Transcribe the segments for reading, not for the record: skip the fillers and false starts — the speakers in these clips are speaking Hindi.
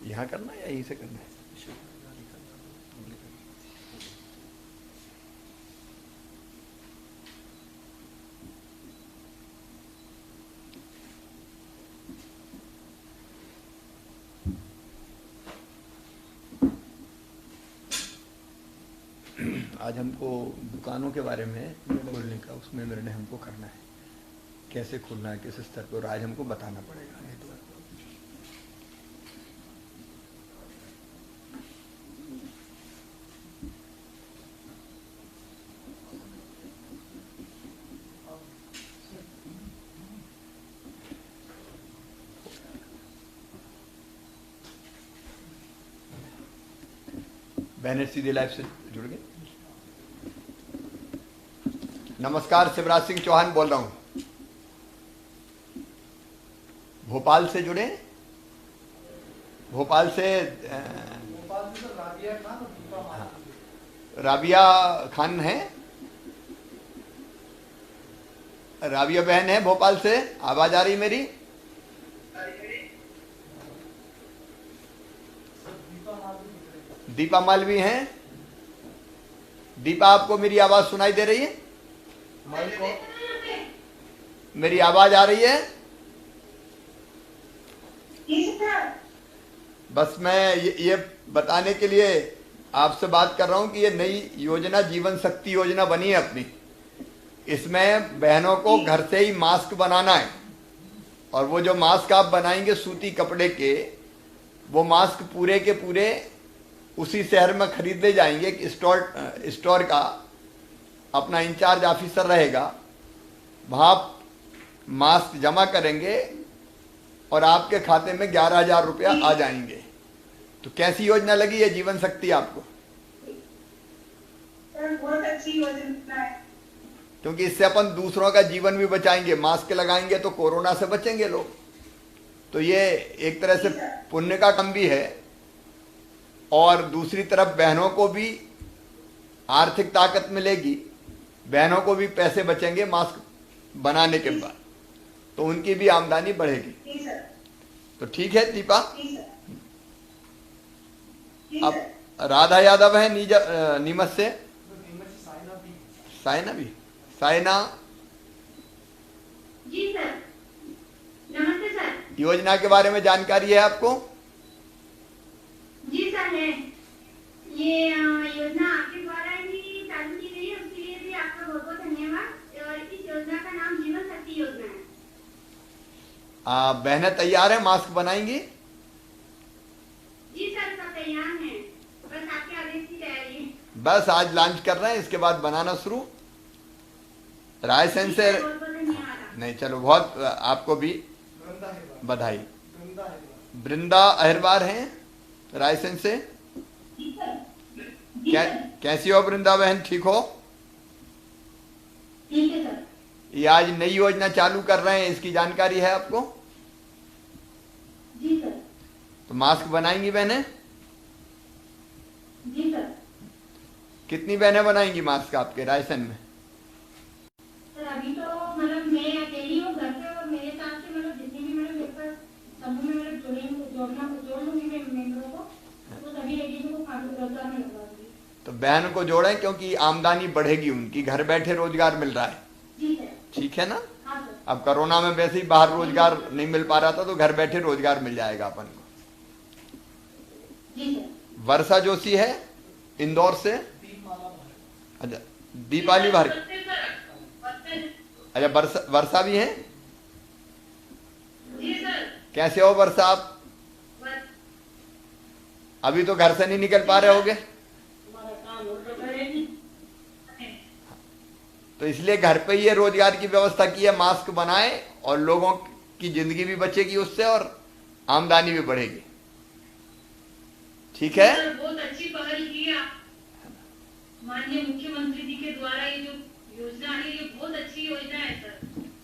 यहाँ करना है या यहीं से करना है? आज हमको दुकानों के बारे में खोलने का उसमें निर्णय हमको करना है, कैसे खोलना है, किस स्तर पर, और आज हमको बताना पड़ेगा। नहीं तो बहने सीधे लाइव से जुड़ गए। नमस्कार, शिवराज सिंह चौहान बोल रहा हूं, भोपाल से जुड़े। भोपाल से राबिया खान है, राबिया बहन है भोपाल से। आवाज आ रही मेरी? दीपा मालवी हैं। दीपा, आपको मेरी आवाज सुनाई दे रही है? मेरी आवाज आ रही है? बस मैं ये बताने के लिए आपसे बात कर रहा हूं कि ये नई योजना जीवन शक्ति योजना बनी है अपनी। इसमें बहनों को घर से ही मास्क बनाना है, और वो जो मास्क आप बनाएंगे सूती कपड़े के, वो मास्क पूरे के पूरे उसी शहर में खरीदे जाएंगे। एक स्टोर का अपना इंचार्ज ऑफिसर रहेगा, वहां मास्क जमा करेंगे और आपके खाते में 11,000 रुपया आ जाएंगे। तो कैसी योजना लगी है जीवन शक्ति आपको? सर बहुत अच्छी योजना है, क्योंकि इससे अपन दूसरों का जीवन भी बचाएंगे। मास्क लगाएंगे तो कोरोना से बचेंगे लोग। तो ये एक तरह से पुण्य का काम भी है, और दूसरी तरफ बहनों को भी आर्थिक ताकत मिलेगी, बहनों को भी पैसे बचेंगे मास्क बनाने के बाद, तो उनकी भी आमदनी बढ़ेगी। तो ठीक है दीपा। अब राधा यादव है नीमच से। साइना भी, साइना जी सर। नमस्ते सर। योजना के बारे में जानकारी है आपको? जी सर है। ये योजना आपके द्वारा ही चालू की गई है, उसके लिए भी आपका बहुत बहुत धन्यवाद। और इस योजना का नाम जीवन शक्ति योजना है। बहनें तैयार है, मास्क बनाएंगी? जी सर, सब तैयार हैं, बस आपके आदेश की तैयारी है। बस आज लॉन्च कर रहे हैं, इसके बाद बनाना शुरू। रायसेन से बहुत बहुत धन्यवाद। नहीं, चलो बहुत आपको भी बधाई। वृंदा अहिरवार हैं रायसेन से। कैसी हो वृंदा बहन, ठीक हो? ठीक है सर। ये आज नई योजना चालू कर रहे हैं, इसकी जानकारी है आपको? जी सर। तो मास्क बनाएंगी बहनें? जी सर। कितनी बहनें बनाएंगी मास्क आपके रायसेन में? सर अभी तो मतलब मैं अकेली हूँ घर पे, और मेरे साथ से मतलब जितने भी मतलब मेरे पास समूह में मतलब जोड़ लूंगी मैं मेंबरों को, तो सभी लेडीजों को काम रोजगार में लगा दूंगी। तो बहन को जोड़ें, क्योंकि आमदनी बढ़ेगी उनकी, घर बैठे रोजगार मिल रहा है। जी सर। ठीक है ना? हाँ सर। अब कोरोना में वैसे ही बाहर रोजगार नहीं मिल पा रहा था, तो घर बैठे रोजगार मिल जाएगा अपन को। जी सर। वर्षा जोशी है इंदौर से। अच्छा, दीपाली भारी। अच्छा, वर्षा भी है। जी सर। कैसे हो वर्षा आप? अभी तो घर से नहीं निकल पा रहे होगे, तो इसलिए घर पे ही ये रोजगार की व्यवस्था की है। मास्क बनाए और लोगों की जिंदगी भी बचेगी उससे, और आमदनी भी बढ़ेगी। ठीक है? बहुत अच्छी पहल की है माननीय मुख्यमंत्री जी के द्वारा। ये जो योजना है ये बहुत अच्छी योजना है सर।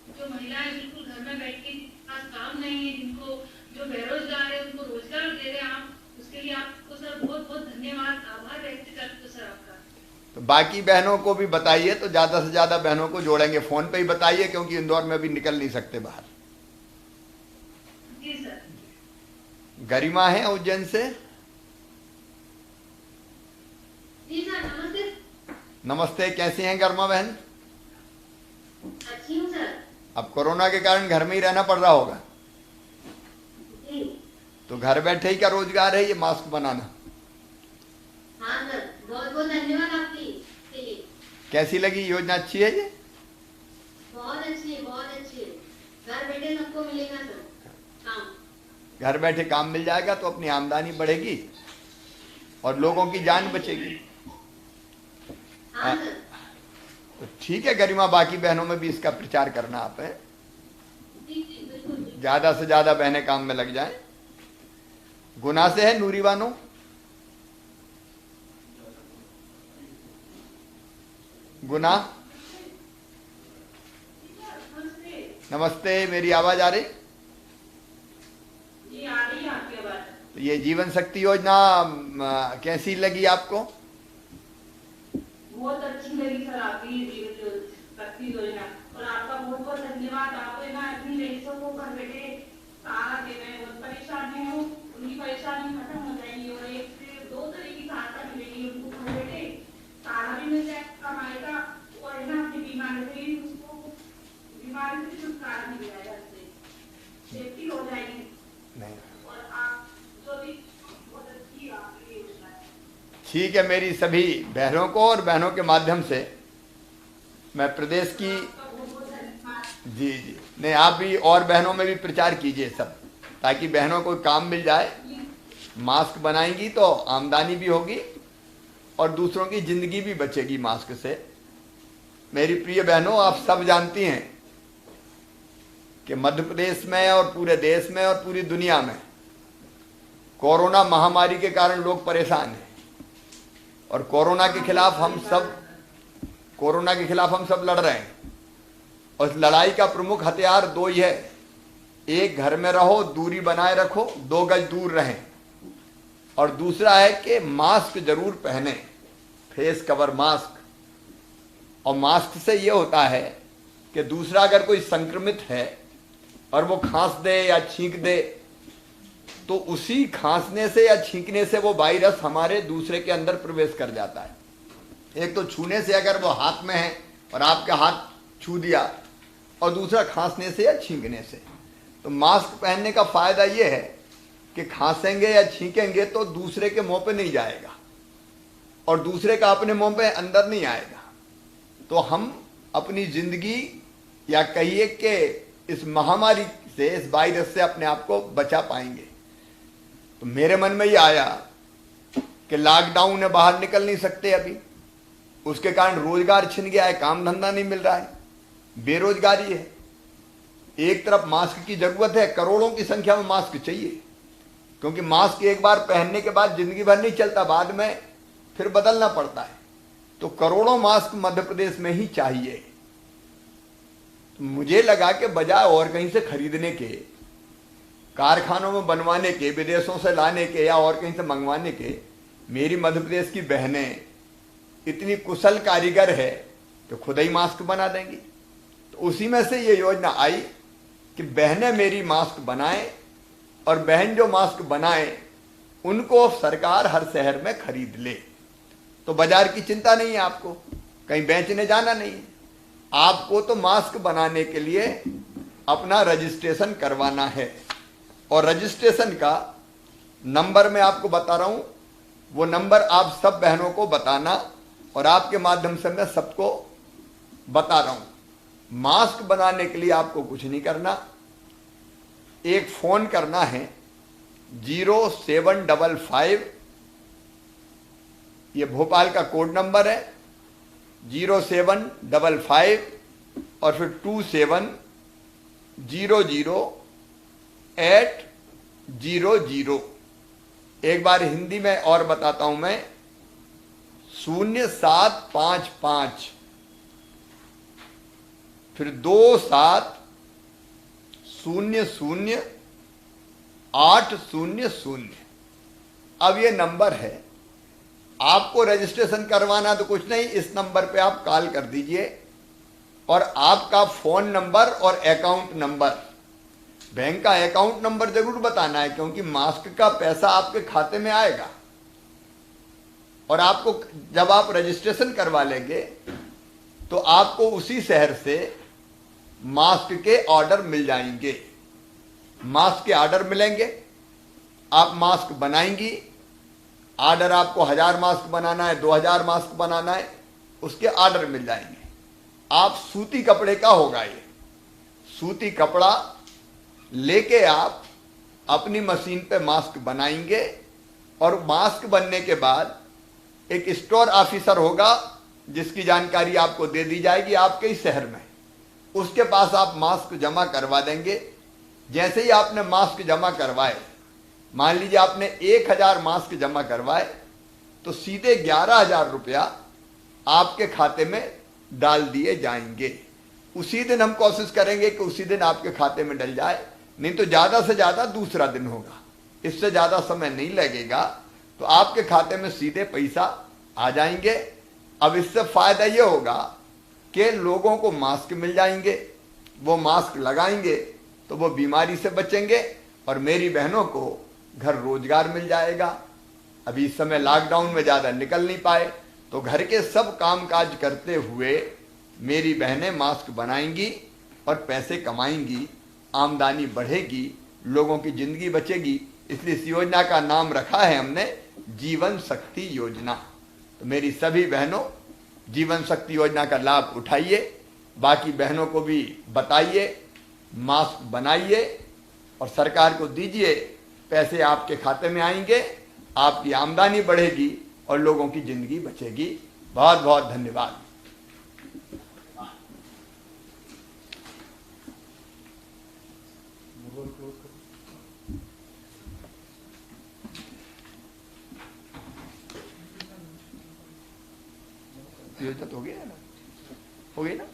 जो महिलाएं बिल्कुल घर में बैठ के पास काम नहीं है, जिनको जो बेरोजगार है उनको रोजगार दे रहे हैं आप, उसके लिए आपको सर बहुत बहुत धन्यवाद, आभार व्यक्त करते हो सर आपका। तो बाकी बहनों को भी बताइए, तो ज्यादा से ज्यादा बहनों को जोड़ेंगे। फोन पे ही बताइए, क्योंकि इंदौर में भी निकल नहीं सकते बाहर। जी सर। गरिमा है उज्जैन से। जी सर, नमस्ते। नमस्ते, कैसी हैं गरिमा बहन? अच्छी हूँ सर। अब कोरोना के कारण घर में ही रहना पड़ रहा होगा, जी तो घर बैठे ही का रोजगार है ये मास्क बनाना। हाँ सर, बहुत बहुत धन्यवाद आपकी के लिए। कैसी लगी योजना? अच्छी है ये? बहुत अच्छी है, बहुत अच्छी है। घर बैठे सबको मिलेगा सर काम। घर बैठे काम मिल जाएगा तो अपनी आमदनी बढ़ेगी और लोगों की जान बचेगी। हाँ सर। तो ठीक है गरिमा, बाकी बहनों में भी इसका प्रचार करना आप है, जी जी बिल्कुल। ज्यादा से ज्यादा बहनें काम में लग जाएं। गुना से है नूरी बानो। गुना, नमस्ते, मेरी आवाज आ रही? जी आ रही है आपकी आवाज। तो ये जीवन शक्ति योजना कैसी लगी आपको? बहुत अच्छी लगी सर आपकी जीवन शक्ति योजना, और आपका बहुत बहुत धन्यवाद। आप है ना अपनी रईसों को घर बैठे सहारा दे रहे हैं। बहुत परेशान है वो, उनकी परेशानी खत्म हो जाएगी और एक से दो तरह की सहायता मिलेगी उनको। घर बैठे सहारा भी मिल जाए, कमाएगा, और है ना अपनी बीमारी से भी उसको बीमारी से छुटकारा मिल जाएगा, उससे सेफ्टी हो जाएगी। नहीं, और आप जो भी बहुत अच्छी आपकी योजना है। ठीक है, मेरी सभी बहनों को और बहनों के माध्यम से मैं प्रदेश की, जी जी, नहीं आप भी और बहनों में भी प्रचार कीजिए सब, ताकि बहनों को काम मिल जाए। मास्क बनाएंगी तो आमदनी भी होगी और दूसरों की जिंदगी भी बचेगी मास्क से। मेरी प्रिय बहनों, आप सब जानती हैं कि मध्य प्रदेश में और पूरे देश में और पूरी दुनिया में कोरोना महामारी के कारण लोग परेशान हैं और कोरोना के खिलाफ हम सब लड़ रहे हैं। और इस लड़ाई का प्रमुख हथियार दो ही है, एक घर में रहो, दूरी बनाए रखो, 2 गज दूर रहें, और दूसरा है कि मास्क जरूर पहने, फेस कवर मास्क। और मास्क से ये होता है कि दूसरा अगर कोई संक्रमित है और वो खांस दे या छींक दे, तो उसी खांसने से या छींकने से वो वायरस हमारे दूसरे के अंदर प्रवेश कर जाता है। एक तो छूने से, अगर वो हाथ में है और आपके हाथ छू दिया, और दूसरा खांसने से या छींकने से। तो मास्क पहनने का फायदा ये है कि खांसेंगे या छींकेंगे तो दूसरे के मुंह पे नहीं जाएगा और दूसरे का अपने मुंह पे अंदर नहीं आएगा। तो हम अपनी जिंदगी, या कहिए कि इस महामारी से, इस वायरस से अपने आप को बचा पाएंगे। तो मेरे मन में ये आया कि लॉकडाउन है, बाहर निकल नहीं सकते अभी, उसके कारण रोजगार छिन गया है, काम धंधा नहीं मिल रहा है, बेरोजगारी है। एक तरफ मास्क की जरूरत है, करोड़ों की संख्या में मास्क चाहिए, क्योंकि मास्क एक बार पहनने के बाद जिंदगी भर नहीं चलता, बाद में फिर बदलना पड़ता है। तो करोड़ों मास्क मध्य प्रदेश में ही चाहिए। तो मुझे लगा कि बजाय और कहीं से खरीदने के, कारखानों में बनवाने के, विदेशों से लाने के या और कहीं से मंगवाने के, मेरी मध्य प्रदेश की बहनें इतनी कुशल कारीगर है कि खुद ही मास्क बना देंगी। तो उसी में से ये योजना आई कि बहनें मेरी मास्क बनाएं, और बहन जो मास्क बनाएं उनको सरकार हर शहर में खरीद ले। तो बाजार की चिंता नहीं है, आपको कहीं बेचने जाना नहीं है। आपको तो मास्क बनाने के लिए अपना रजिस्ट्रेशन करवाना है, और रजिस्ट्रेशन का नंबर मैं आपको बता रहा हूं, वो नंबर आप सब बहनों को बताना, और आपके माध्यम से मैं सबको बता रहा हूं। मास्क बनाने के लिए आपको कुछ नहीं करना, एक फोन करना है 0755, ये भोपाल का कोड नंबर है, 0755 और फिर 27000800। एक बार हिंदी में और बताता हूं मैं, 0755 फिर 27000800। अब ये नंबर है, आपको रजिस्ट्रेशन करवाना तो कुछ नहीं, इस नंबर पे आप कॉल कर दीजिए, और आपका फोन नंबर और अकाउंट नंबर बैंक का अकाउंट नंबर जरूर बताना है, क्योंकि मास्क का पैसा आपके खाते में आएगा और आपको जब आप रजिस्ट्रेशन करवा लेंगे तो आपको उसी शहर से मास्क के ऑर्डर मिल जाएंगे। मास्क के ऑर्डर मिलेंगे, आप मास्क बनाएंगी। ऑर्डर आपको 1000 मास्क बनाना है, 2000 मास्क बनाना है, उसके ऑर्डर मिल जाएंगे। आप सूती कपड़े का होगा, ये सूती कपड़ा लेके आप अपनी मशीन पे मास्क बनाएंगे और मास्क बनने के बाद एक स्टोर ऑफिसर होगा जिसकी जानकारी आपको दे दी जाएगी आपके ही शहर में। उसके पास आप मास्क जमा करवा देंगे। जैसे ही आपने मास्क जमा करवाए, मान लीजिए आपने 1000 मास्क जमा करवाए, तो सीधे 11,000 रुपया आपके खाते में डाल दिए जाएंगे। उसी दिन हम कोशिश करेंगे कि उसी दिन आपके खाते में डल जाए, नहीं तो ज्यादा से ज्यादा दूसरा दिन होगा, इससे ज्यादा समय नहीं लगेगा, तो आपके खाते में सीधे पैसा आ जाएंगे। अब इससे फायदा ये होगा कि लोगों को मास्क मिल जाएंगे, वो मास्क लगाएंगे तो वो बीमारी से बचेंगे और मेरी बहनों को घर रोजगार मिल जाएगा। अभी इस समय लॉकडाउन में ज्यादा निकल नहीं पाए, तो घर के सब कामकाज करते हुए मेरी बहनें मास्क बनाएंगी और पैसे कमाएंगी, आमदनी बढ़ेगी, लोगों की जिंदगी बचेगी। इसलिए इस योजना का नाम रखा है हमने जीवन शक्ति योजना। तो मेरी सभी बहनों, जीवन शक्ति योजना का लाभ उठाइए, बाकी बहनों को भी बताइए, मास्क बनाइए और सरकार को दीजिए। पैसे आपके खाते में आएंगे, आपकी आमदनी बढ़ेगी और लोगों की जिंदगी बचेगी। बहुत बहुत धन्यवाद। योजना तो हो गया ना, हो गई ना।